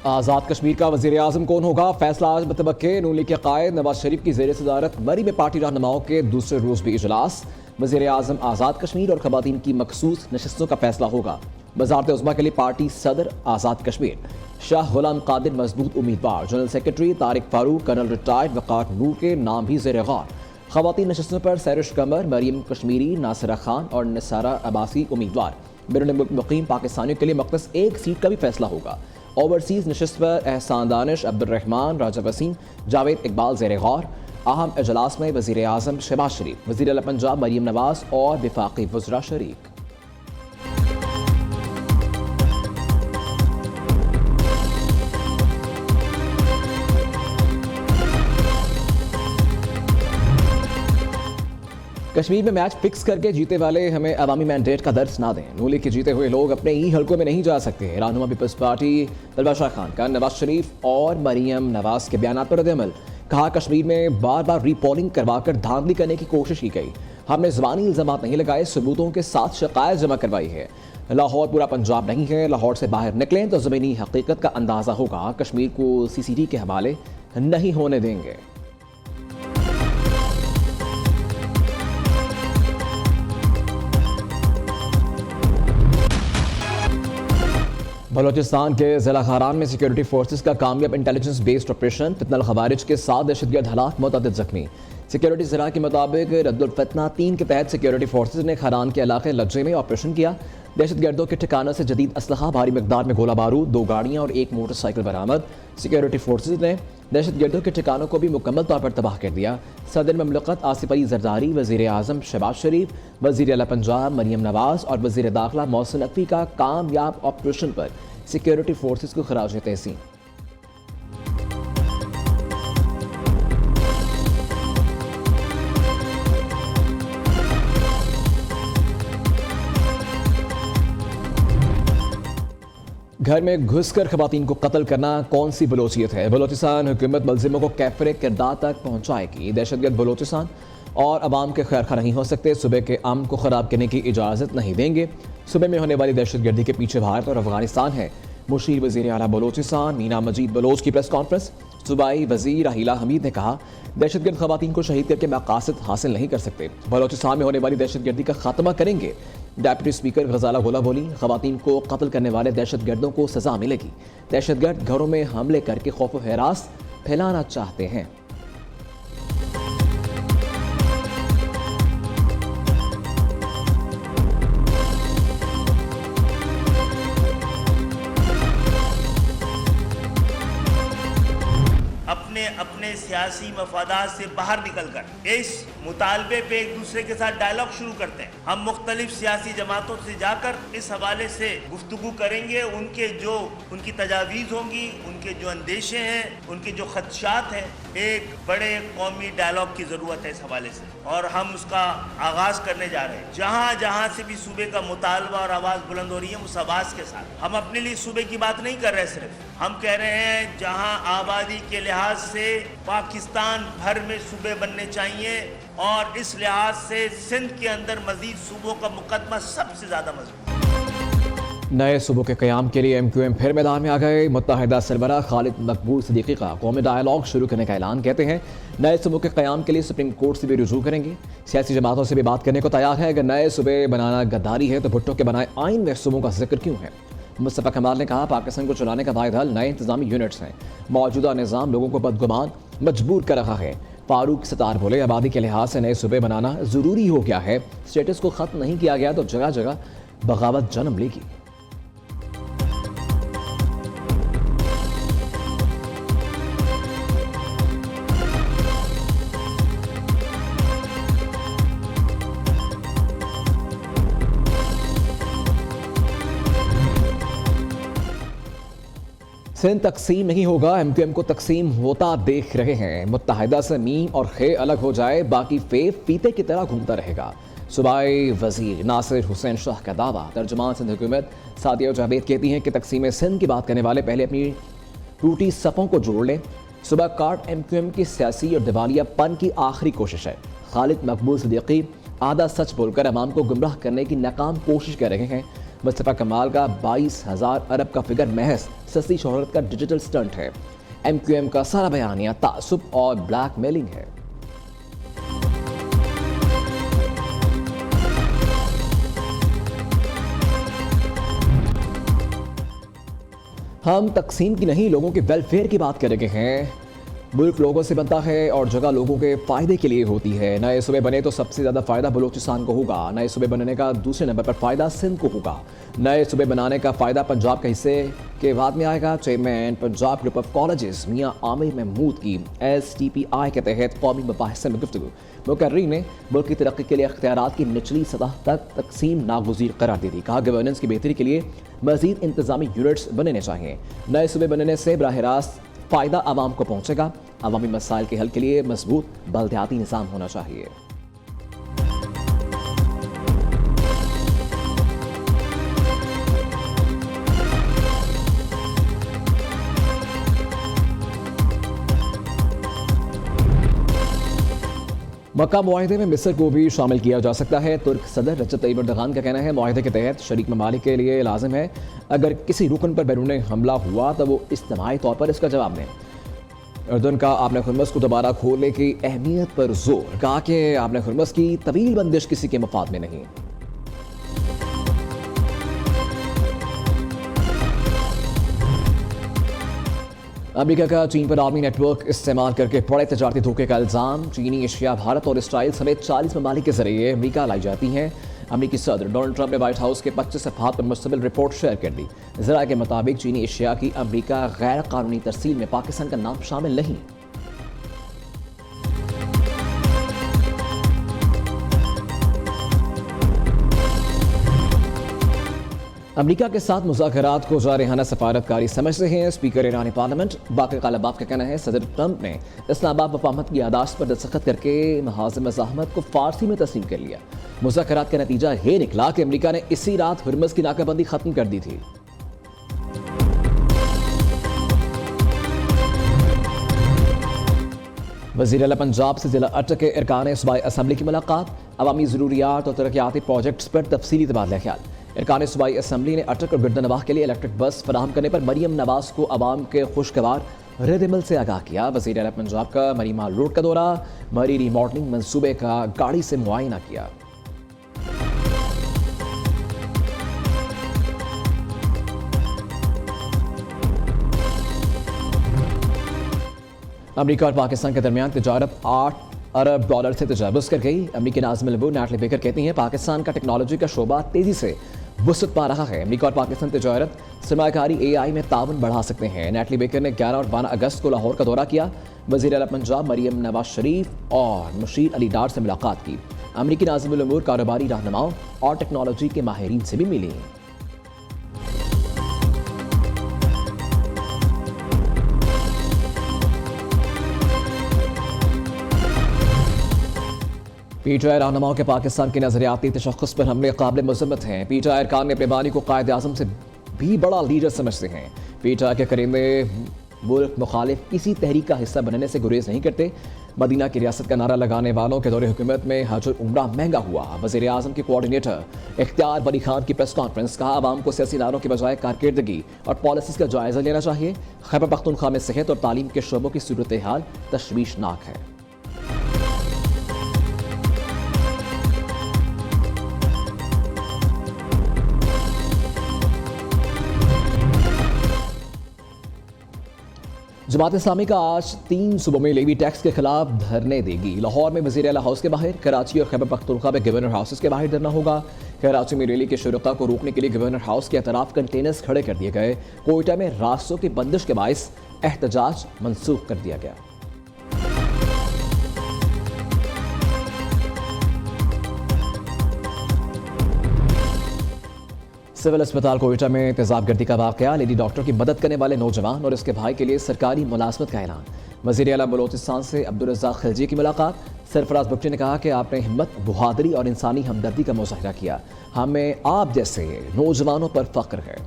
आज़ाद कश्मीर का वज़ीर आज़म कौन होगा, फैसला आज मुतवक्के। नून लीग के कायद नवाज शरीफ की ज़ेर सदारत मरी में पार्टी रहनुमाओं के दूसरे रोज़ भी इजलास। वज़ीर आज़म आज़ाद कश्मीर और ख़वातीन की मखसूस नशस्तों का फैसला होगा। वज़ारत उज़्मा के लिए पार्टी सदर आज़ाद कश्मीर शाह गुलाम कादिर मजबूत उम्मीदवार। General secretary Tariq Farooq, colonel retired Waqar Noor के नाम भी ज़ेर गौर। ख़वातीन नशस्तों पर सैरिश कमर, मरीम कश्मीरी, नासिरा खान और निसारा अब्बासी उम्मीदवार। बैरून मुल्क मुक़ीम पाकिस्तानियों के लिए मक़दस एक सीट का भी फैसला होगा। ओवरसीज़ नशस्त पर एहसान दानिश, अब्दुर्रहमान, राजा वसीम, जावेद इकबाल ज़ेर गौर। अहम इजलास में वज़ीर आज़म शहबाज शरीफ, वज़ीर आला पंजाब मरीम नवाज और वफाकी वज़रा शरीक। कश्मीर में मैच फिक्स करके जीते वाले हमें अवामी मैंडेट का दर्स ना दें। नून लीग के जीते हुए लोग अपने ही हलकों में नहीं जा सकते। रहनुमा पीपल्स पार्टी तलबा शाह खान का नवाज शरीफ और मरीम नवाज के बयान पर रद्द-ए-अमल। कहा, कश्मीर में बार बार रीपोलिंग करवाकर धांधली करने की कोशिश की गई। हमने ज़बानी इल्ज़ामात नहीं लगाए, सबूतों के साथ शिकायत जमा करवाई है। लाहौर पूरा पंजाब नहीं है, लाहौर से बाहर निकलें तो ज़मीनी हकीकत का अंदाज़ा होगा। कश्मीर को CCT के हवाले नहीं होने देंगे। बलोचिस्तान के ज़िला खारान में सिक्योरिटी फोर्सेस का कामयाब इंटेलिजेंस बेस्ड ऑपरेशन। फितनल खवारिज के 7 दहशतगर्द हलाक, मुतअद्दिद जख्मी। सिक्योरिटी ज़िला के मुताबिक रद्दुल फितना 3 के तहत सिक्योरिटी फोर्सेस ने खारान के इलाके लज्जे में ऑपरेशन किया। दहशतगर्दों के ठिकानों से जदीद असलहा, भारी मकदार में गोला बारूद, 2 गाड़ियाँ और 1 मोटरसाइकिल बरामद। सिक्योरिटी फोर्सेस ने दहशतगर्दों के ठिकानों को भी मुकम्मल तौर पर तबाह कर दिया। सदर ममलकत आसिफ अली जरदारी, वज़ीर आज़म शहबाज शरीफ, वज़ीर आला पंजाब मरीम नवाज और वज़ीर दाखिला मोहसिन नकवी का कामयाब ऑपरेशन पर सिक्योरिटी फोर्सेस को खराज तहसीन। घर में घुसकर खवातीन को कत्ल करना कौन सी बलोचियत है। बलोचिस्तान हुकूमत मुलजिमों को कैफरे किरदार तक पहुँचाएगी। दहशतगर्द बलोचिस्तान और अवाम के खैर खा नहीं हो सकते। सुबह के अमन को ख़राब करने की इजाज़त नहीं देंगे। सुबह में होने वाली दहशतगर्दी के पीछे भारत और अफगानिस्तान है। मुशीर वज़ीर आला बलोचिस्तान मीना मजीद बलोच की प्रेस कॉन्फ्रेंस। सूबाई वज़ीर राहिला हमीद ने कहा, दहशतगर्द खवातीन को शहीद करके मकासद हासिल नहीं कर सकते। बलोचिस्तान में होने वाली दहशतगर्दी का खात्मा करेंगे। डेप्यूटी स्पीकर गजाला गोला बोली, खवातीन को कत्ल करने वाले दहशतगर्दों को सजा मिलेगी। दहशतगर्द घरों में हमले करके खौफ व हरास फैलाना चाहते हैं। अपने सियासी मफादात से बाहर निकलकर इस मुतालबे पे एक दूसरे के साथ डायलॉग शुरू करते हैं। हम मुख्तलिफ सियासी जमातों से जाकर इस हवाले से गुफ्तगू करेंगे। उनकी तजावीज़ होंगी, उनके जो अंदेशे हैं, उनके जो खदशात हैं, एक बड़े कौमी डायलॉग की ज़रूरत है इस हवाले से, और हम उसका आगाज़ करने जा रहे हैं। जहाँ जहाँ से भी सूबे का मुतालबा और आवाज़ बुलंद हो रही है, उस आवाज़ के साथ हम अपने लिए सूबे की बात नहीं कर रहे, सिर्फ हम कह रहे हैं जहाँ आबादी के लिहाज से पाकिस्तान भर में सूबे बनने चाहिए, और इस लिहाज से सिंध के अंदर मजीद सूबों का मुकदमा सबसे ज़्यादा मजबूत। नए सूबों के क़याम के लिए MQM फिर मैदान में आ गए। मुत्तहिदा सरबराह खालिद मकबूल सिद्दीकी का कौमी डायलॉग शुरू करने का ऐलान। कहते हैं नए सूबों के क़याम के लिए सुप्रीम कोर्ट से भी रुजू करेंगे। सियासी जमातों से भी बात करने को तैयार है। अगर नए सूबे बनाना गद्दारी है तो भुट्टो के बनाए आइन में सूबों का जिक्र क्यों है। मुस्तफ़ा कमाल ने कहा, पाकिस्तान को चलाने का वाहिद हल नए इंतजामी यूनिट्स हैं। मौजूदा निज़ाम लोगों को बदगुमान मजबूर कर रहा है। फारूक सतार बोले, आबादी के लिहाज से नए सूबे बनाना ज़रूरी हो गया है। स्टेटस को ख़त्म नहीं किया गया तो जगह जगह बगावत जन्म लेगी। सिंध तकसीम नहीं होगा, MQM को तकसीम होता देख रहे हैं। मुत्तहिदा से मीम और खे अलग हो जाए, बाकी फे फीते की तरह घूमता रहेगा। सूबाई वजीर नासिर हुसैन शाह का दावा। तर्जुमान सिंध हुकूमत सादिया जावेद कहती हैं कि तकसीम सिंध की बात करने वाले पहले अपनी टूटी सफ़ों को जोड़ लें। सुबह काट MQM की सियासी और दिवालियापन की आखिरी कोशिश है। खालिद मकबूल सिद्दीकी आधा सच बोलकर अवाम को गुमराह करने की नाकाम कोशिश कर रहे हैं। मुस्तफ़ा कमाल का 22,000 अरब का फिगर महज सस्ती शोहरत का डिजिटल स्टंट है। MQM का सारा बयानिया तासुब और ब्लैकमेलिंग है। हम तकसीम की नहीं, लोगों के वेलफेयर की बात कर रहे हैं। मुल्क लोगों से बनता है और जगह लोगों के फ़ायदे के लिए होती है। नए सूबे बने तो सबसे ज़्यादा फ़ायदा बलूचिस्तान को होगा। नए सूबे बनने का दूसरे नंबर पर फ़ायदा सिंध को होगा। नए सूबे बनाने का फ़ायदा पंजाब के हिस्से के बाद में आएगा। Chairman Punjab group of colleges मियाँ आमिर महमूद की STPI के तहत कौमी मबाहिस में गुफ्तगू। मुकर्री ने मुल्क की तरक्की के लिए इख्तियारात की निचली सतह तक तकसीम नागुज़ीर करार दे दी। कहा गवर्नेंस की बेहतरी के लिए मज़ीद इंतज़ामी यूनिट्स बनने चाहिए। नए सूबे बनने से बराह रास्त फ़ायदा आवाम को पहुँचेगा। अवामी मसाइल के हल के लिए मजबूत बलदियाती निज़ाम होना चाहिए। मक्का मुआहिदे में मिस्र को भी शामिल किया जा सकता है। तुर्क सदर रजब तय्यिब एर्दोगान का कहना है मुआहिदे के तहत शरीक ममालिक के लिए लाजिम है अगर किसी रुकन पर बैरून हमला हुआ तो वो इज्तिमाई तौर पर इसका जवाब दें। अर्दन का आपने खुरमस को दोबारा खोलने की अहमियत पर जोर। कहा कि आपने खुरमस की तवील बंदिश किसी के मफाद में नहीं। अमेरिका का चीन पर आर्मी नेटवर्क इस्तेमाल करके बड़े तजारती धोखे का इल्ज़ाम। चीनी एशिया, भारत और इसराइल समेत 40 ममालिक के जरिए अमेरिका लाई जाती हैं। अमेरिकी सदर डोनाल्ड ट्रंप ने व्हाइट हाउस के 25 सफ़हात पर मुश्तमिल रिपोर्ट शेयर कर दी। ज़रा के मुताबिक चीनी एशिया की अमेरिका गैर कानूनी तरसील में पाकिस्तान का नाम शामिल नहीं। अमेरिका के साथ मुज़ाकरात को जारहाना सफारतकारी समझते हैं स्पीकर ईरानी पार्लियामेंट बाक़ी ग़ालिबाफ का कहना है सदर ट्रंप ने इस्लामाबाद वफ़ामत की यादाश्त पर दस्तखत करके महाज़ मज़ाहमत को फ़ारसी में तस्लीम कर लिया। मुज़ाकरात का नतीजा ये निकला कि अमेरिका ने इसी रात हुर्मुज़ की नाकाबंदी ख़त्म कर दी थी। वज़ीर आला पंजाब से जिला अटक के अरकान सूबाई असम्बली की मुलाकात। अवामी ज़रूरियात और तरक्याती प्रोजेक्ट्स पर तफसीली तबादला ख्याल। अरकान सूबाई असम्बली ने अटक और गिरदनवाह के लिए इलेक्ट्रिक बस फराहम करने पर मरियम नवाज को अवाम के खुशगवार रद्द-ए-अमल से आगाह किया। वज़ीर आला पंजाब का मरीमा रोड का दौरा, मरी रीमॉडलिंग मंसूबे का गाड़ी से मुआयना किया। अमेरिका और पाकिस्तान के दरमियान तिजारत $8 अरब से तजावुज़ कर गई। अमेरिकी नाज़िम लबू नैटली बेकर कहती हैं पाकिस्तान का टेक्नोलॉजी का शोबा तेज़ी से वुसअत पा रहा है। अमेरिका और पाकिस्तान तिजारत सरमायाकारी AI में ताउन बढ़ा सकते हैं। नैटली बेकर ने 11 और 12 अगस्त को लाहौर का दौरा किया। वज़ीर आला पंजाब मरियम नवाज शरीफ और मुशीर अली डार से मुलाकात की। अमेरिकी नाज़िम उमूर कारोबारी रहनुमाओं और टेक्नोलॉजी के माहिरीन से भी मिली। PTI रहनुमाओं के पाकिस्तान के नजरियाती तशख़्ख़ुस पर हमले काबिल मज़म्मत हैं। PTI अरकान ने अपने बानी को कायद आज़म से भी बड़ा लीडर समझते हैं। PTI के करीमे मुल्क मुखालिफ किसी तहरीक का हिस्सा बनने से गुरेज नहीं करते। मदीना की रियासत का नारा लगाने वालों के दौरे हुकूमत में हज और उम्रा महंगा हुआ। वज़ीर आज़म के कोऑर्डिनेटर इख्तियार वली खान की प्रेस कॉन्फ्रेंस। कहा आवाम को सियासी नारों के बजाय कारकर्दगी और पॉलिसीज़ का जायज़ा लेना चाहिए। खैबर पख्तूनख्वा में सेहत और तालीम के शोबों की सूरत हाल तशवीशनाक है। जमात इस्लामी का आज 3 सूबों में लेवी टैक्स के खिलाफ धरने देगी। लाहौर में वज़ीर आला हाउस के बाहर, कराची और खैबर पख्तूनख्वा में गवर्नर हाउसेस के बाहर धरना होगा। कराची में रैली के शुरुता को रोकने के लिए गवर्नर हाउस के अतराफ कंटेनर्स खड़े कर दिए गए। कोयटा में रास्तों की बंदिश के बायस एहतजाज मनसूख कर दिया गया। सिविल अस्पताल कोयटा में तेजाबगर्दी का वाकया। लेडी डॉक्टर की मदद करने वाले नौजवान और उसके भाई के लिए सरकारी मुलाजमत का ऐलान। वज़ीर आला बलोचिस्तान से अब्दुल रज़्ज़ाक खिलजी की मुलाकात। सरफराज बुगटी ने कहा कि आपने हिम्मत, बहादुरी और इंसानी हमदर्दी का मुजाहिरा किया। हमें आप जैसे नौजवानों पर फख्र है।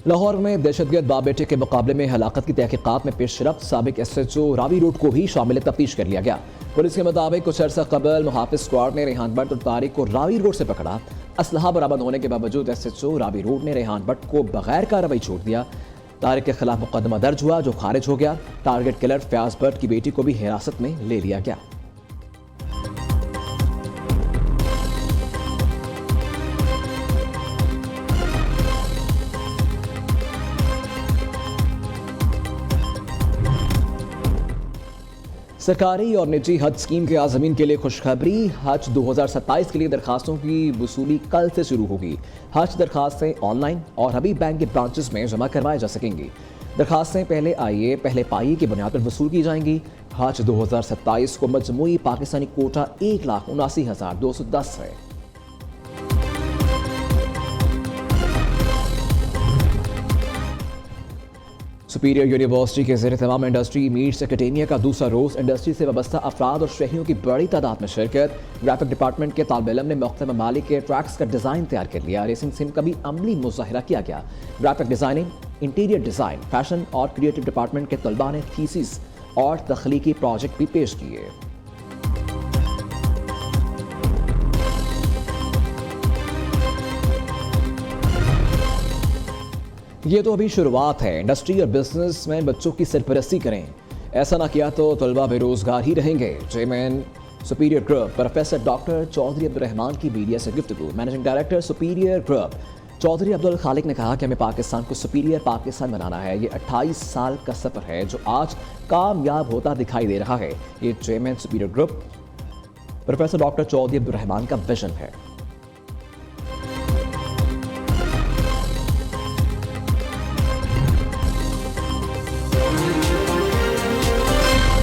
लाहौर में दहशतगर्द बाप बेटे के मुकाबले में हलाकत की तहकीकात में पेशरफ्त साबिक SHO रावी रोड को भी शामिल तफ्तीश कर लिया गया। पुलिस के मुताबिक कुछ अर्सा कबल मुहाफिज स्क्वाड ने रेहान भट्ट और तारिक को रावी रोड से पकड़ा। असलहा बरामद होने के बावजूद SHO रावी रोड ने रेहान भट्ट को बगैर कार्रवाई छोड़ दिया। तारिक के खिलाफ मुकदमा दर्ज हुआ जो खारिज हो गया। टारगेट किलर फयाज भट्ट की बेटी को भी हिरासत में ले लिया गया। सरकारी और निजी हज स्कीम के आज़मीन के लिए खुशखबरी। हज 2027 के लिए दरखास्तों की वसूली कल से शुरू होगी। हज दरखास्तें ऑनलाइन और हबीब बैंक के ब्रांचेस में जमा करवाई जा सकेंगी। दरखास्तें पहले आइए पहले पाइए की बुनियाद पर वसूल की जाएंगी। हज 2027 को मजमूई पाकिस्तानी कोटा 1,79,210 है। सुपीरियर यूनिवर्सिटी के ज़ेर तमाम इंडस्ट्री मीट्स एकेडेमिया का दूसरा रोज़ इंडस्ट्री से वाबस्ता अफराद और शहरियों की बड़ी तादाद में शिरकत। ग्राफिक डिपार्टमेंट के तालिब इल्म ने मुख्तलिफ ममालिक के ट्रैक्स का डिज़ाइन तैयार कर लिया। रेसिंग सिम का भी अमली मुज़ाहिरा किया गया। Graphic designing, interior design, fashion और क्रिएटिव डिपार्टमेंट के तलबा ने थीसिस और तख्लीकी प्रोजेक्ट भी पेश किए। ये तो अभी शुरुआत है। इंडस्ट्री और बिजनेसमैन बच्चों की सरपरस्ती करें। ऐसा ना किया तो तलबा बेरोजगार ही रहेंगे। Chairman Superior Group professor doctor Chaudhry Abdul Rehman की मीडिया से गुफ्तगू। Managing director Superior Group Chaudhry Abdul Khaliq ने कहा कि हमें पाकिस्तान को सुपीरियर पाकिस्तान बनाना है। ये 28 साल का सफ़र है जो आज कामयाब होता दिखाई दे रहा है। ये chairman Superior Group professor doctor Chaudhry Abdul Rahman का विजन है।